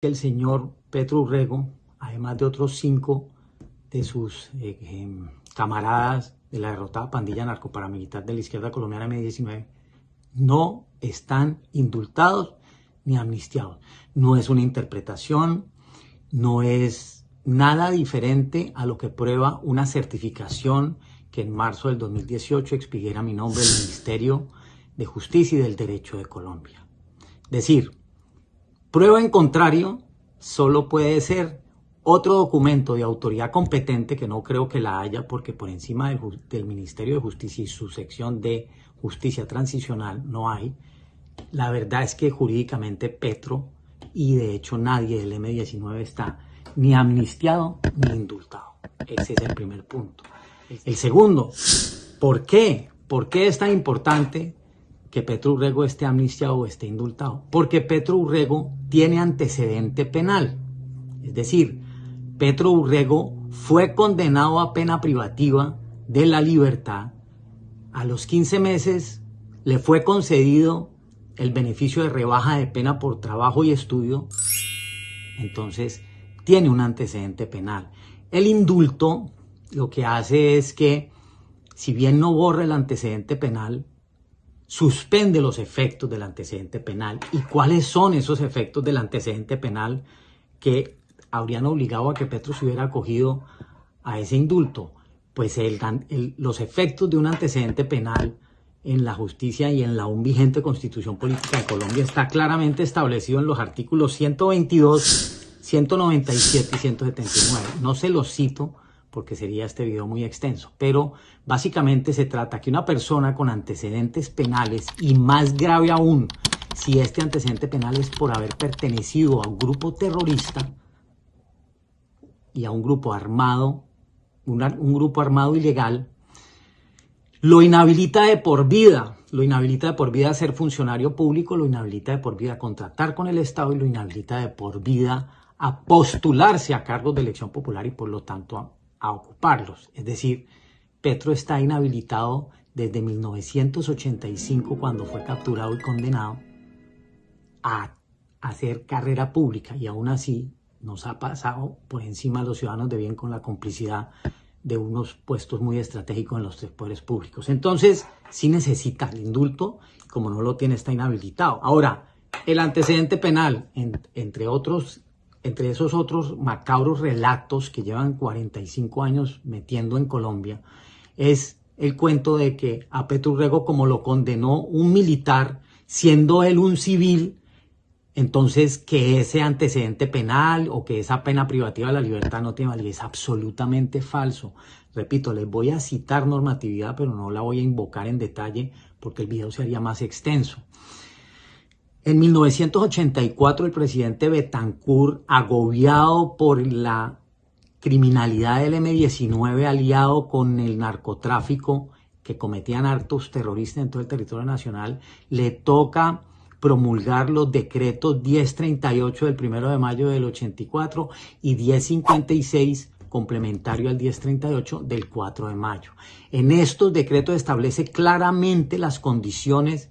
el señor Petro Urrego, además de otros 5 de sus camaradas de la derrotada pandilla narcoparamilitar de la izquierda colombiana M-19, no están indultados ni amnistiados. No es una interpretación, no es nada diferente a lo que prueba una certificación que en marzo del 2018 expidiera mi nombre del Ministerio de Justicia y del Derecho de Colombia. Es decir, prueba en contrario solo puede ser otro documento de autoridad competente, que no creo que la haya, porque por encima del Ministerio de Justicia y su sección de Justicia Transicional no hay. La verdad es que jurídicamente Petro, y de hecho nadie del M-19 está ni amnistiado ni indultado. Ese es el primer punto. El segundo, ¿por qué? ¿Por qué es tan importante que Petro Urrego esté amnistiado o esté indultado? Porque Petro Urrego tiene antecedente penal. Es decir, Petro Urrego fue condenado a pena privativa de la libertad. A los 15 meses le fue concedido el beneficio de rebaja de pena por trabajo y estudio. Entonces, tiene un antecedente penal. El indulto lo que hace es que, si bien no borra el antecedente penal, suspende los efectos del antecedente penal. ¿Y cuáles son esos efectos del antecedente penal que habrían obligado a que Petro se hubiera acogido a ese indulto? Pues los efectos de un antecedente penal en la justicia y en la aún vigente Constitución Política de Colombia está claramente establecido en los artículos 122, 197 y 179. No se los cito porque sería este video muy extenso, pero básicamente se trata que una persona con antecedentes penales, y más grave aún, si este antecedente penal es por haber pertenecido a un grupo terrorista y a un grupo armado, un grupo armado ilegal, lo inhabilita de por vida. Lo inhabilita de por vida a ser funcionario público, lo inhabilita de por vida a contratar con el Estado y lo inhabilita de por vida a postularse a cargos de elección popular y por lo tanto a ocuparlos. Es decir, Petro está inhabilitado desde 1985, cuando fue capturado y condenado, a hacer carrera pública, y aún así nos ha pasado por encima a los ciudadanos de bien con la complicidad de unos puestos muy estratégicos en los tres poderes públicos. Entonces, sí necesita el indulto, como no lo tiene, está inhabilitado. Ahora, el antecedente penal, entre esos otros macabros relatos que llevan 45 años metiendo en Colombia, es el cuento de que a Petro Urrego, como lo condenó un militar, siendo él un civil, entonces que ese antecedente penal o que esa pena privativa de la libertad no tiene validez. Es absolutamente falso. Repito, les voy a citar normatividad, pero no la voy a invocar en detalle porque el video sería más extenso. En 1984, el presidente Betancourt, agobiado por la criminalidad del M-19 aliado con el narcotráfico que cometían actos terroristas en todo el territorio nacional, le toca promulgar los decretos 1038 del 1 de mayo del 84 y 1056 complementario al 1038 del 4 de mayo. En estos decretos establece claramente las condiciones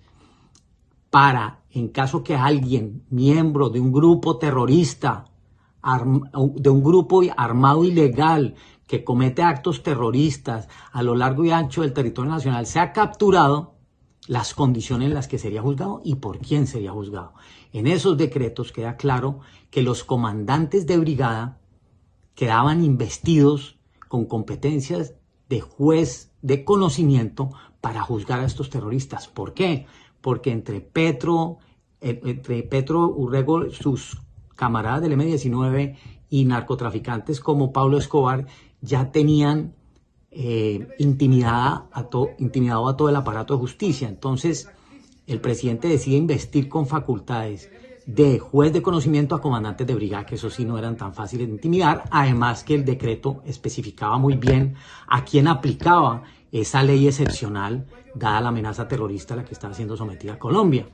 para, en caso que alguien, miembro de un grupo terrorista, de un grupo armado ilegal que comete actos terroristas a lo largo y ancho del territorio nacional, sea capturado, las condiciones en las que sería juzgado y por quién sería juzgado. En esos decretos queda claro que los comandantes de brigada quedaban investidos con competencias de juez de conocimiento para juzgar a estos terroristas. ¿Por qué? Porque entre Petro Urrego, sus camaradas del M-19 y narcotraficantes como Pablo Escobar ya tenían intimidado a todo el aparato de justicia. Entonces, el presidente decide investir con facultades de juez de conocimiento a comandantes de brigada, que eso sí no eran tan fáciles de intimidar, además que el decreto especificaba muy bien a quién aplicaba esa ley excepcional, dada la amenaza terrorista a la que estaba siendo sometida a Colombia.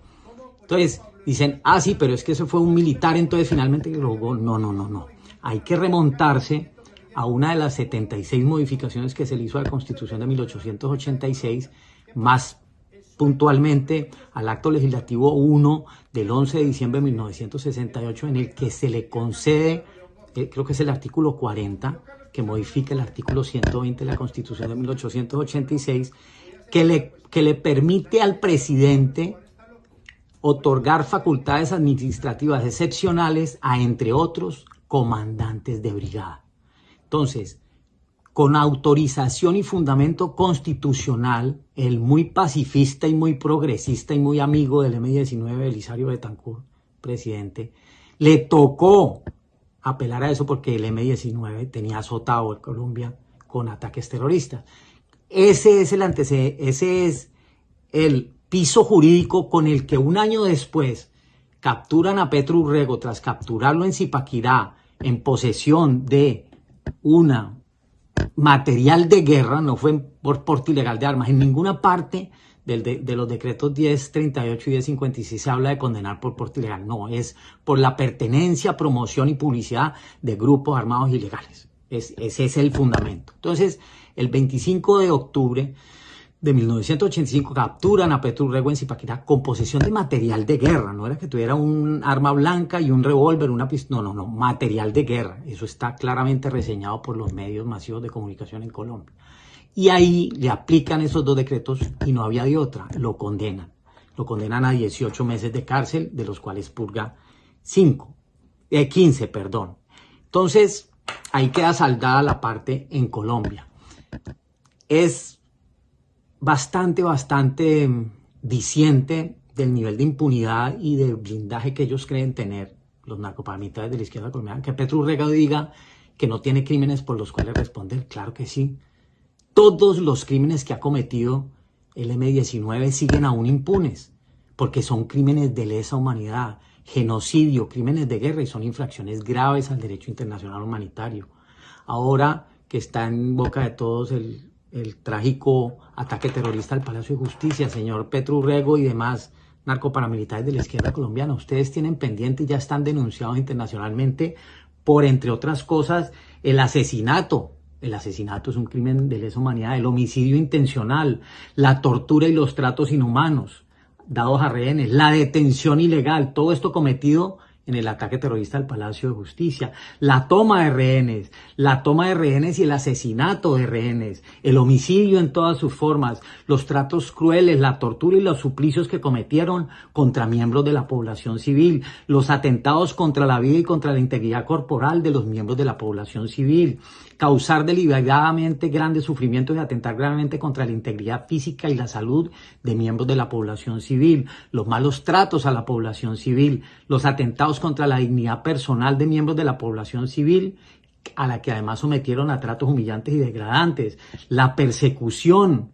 Entonces, dicen, sí, pero es que ese fue un militar, entonces finalmente lo jugó. No. Hay que remontarse a una de las 76 modificaciones que se le hizo a la Constitución de 1886, más puntualmente al acto legislativo 1 del 11 de diciembre de 1968, en el que se le concede, creo que es el artículo 40, que modifica el artículo 120 de la Constitución de 1886, que le permite al presidente otorgar facultades administrativas excepcionales a, entre otros, comandantes de brigada. Entonces, con autorización y fundamento constitucional, el muy pacifista y muy progresista y muy amigo del M-19, Belisario Betancur, presidente, le tocó apelar a eso porque el M-19 tenía azotado a Colombia con ataques terroristas. Ese es el antecedente, ese es el piso jurídico con el que un año después capturan a Petro Urrego tras capturarlo en Zipaquirá en posesión de una material de guerra, no fue por porte ilegal de armas. En ninguna parte de los decretos 1038 y 1056 se habla de condenar por porte ilegal. No, es por la pertenencia, promoción y publicidad de grupos armados ilegales. Ese es el fundamento. Entonces, el 25 de octubre de 1985 capturan a Petro Urrego en Zipaquirá con posesión de material de guerra. No era que tuviera un arma blanca y un revólver, una pistola. No, material de guerra. Eso está claramente reseñado por los medios masivos de comunicación en Colombia. Y ahí le aplican esos dos decretos y no había de otra. Lo condenan. Lo condenan a 18 meses de cárcel, de los cuales purga 15, perdón. Entonces, ahí queda saldada la parte en Colombia. Es bastante diciente del nivel de impunidad y de blindaje que ellos creen tener, los narcoparamilitares de la izquierda colombiana. Que Petro Urrego diga que no tiene crímenes por los cuales responder, claro que sí. Todos los crímenes que ha cometido el M-19 siguen aún impunes, porque son crímenes de lesa humanidad, genocidio, crímenes de guerra, y son infracciones graves al derecho internacional humanitario. Ahora que está en boca de todos el trágico ataque terrorista al Palacio de Justicia, señor Petro Urrego y demás narcoparamilitares de la izquierda colombiana, ustedes tienen pendiente y ya están denunciados internacionalmente por, entre otras cosas, el asesinato. El asesinato es un crimen de lesa humanidad, el homicidio intencional, la tortura y los tratos inhumanos dados a rehenes, la detención ilegal, todo esto cometido en el ataque terrorista al Palacio de Justicia, la toma de rehenes y el asesinato de rehenes, el homicidio en todas sus formas, los tratos crueles, la tortura y los suplicios que cometieron contra miembros de la población civil, los atentados contra la vida y contra la integridad corporal de los miembros de la población civil, causar deliberadamente grandes sufrimientos y atentar gravemente contra la integridad física y la salud de miembros de la población civil, los malos tratos a la población civil, los atentados contra la dignidad personal de miembros de la población civil, a la que además sometieron a tratos humillantes y degradantes, la persecución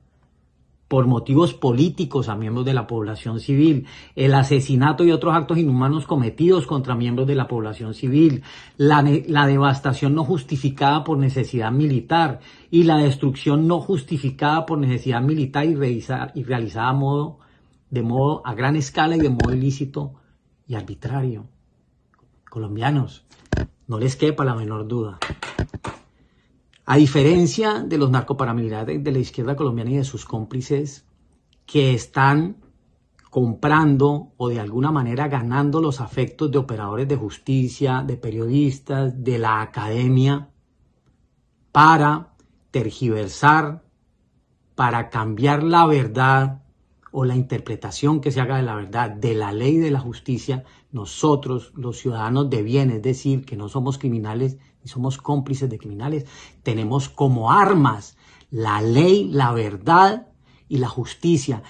por motivos políticos a miembros de la población civil, el asesinato y otros actos inhumanos cometidos contra miembros de la población civil, la devastación no justificada por necesidad militar y la destrucción no justificada por necesidad militar y realizada a gran escala y de modo ilícito y arbitrario. Colombianos, no les quepa la menor duda. A diferencia de los narcoparamilitares de la izquierda colombiana y de sus cómplices que están comprando o de alguna manera ganando los afectos de operadores de justicia, de periodistas, de la academia, para tergiversar, para cambiar la verdad o la interpretación que se haga de la verdad, de la ley y de la justicia, nosotros, los ciudadanos de bien, es decir, que no somos criminales ni somos cómplices de criminales, tenemos como armas la ley, la verdad y la justicia.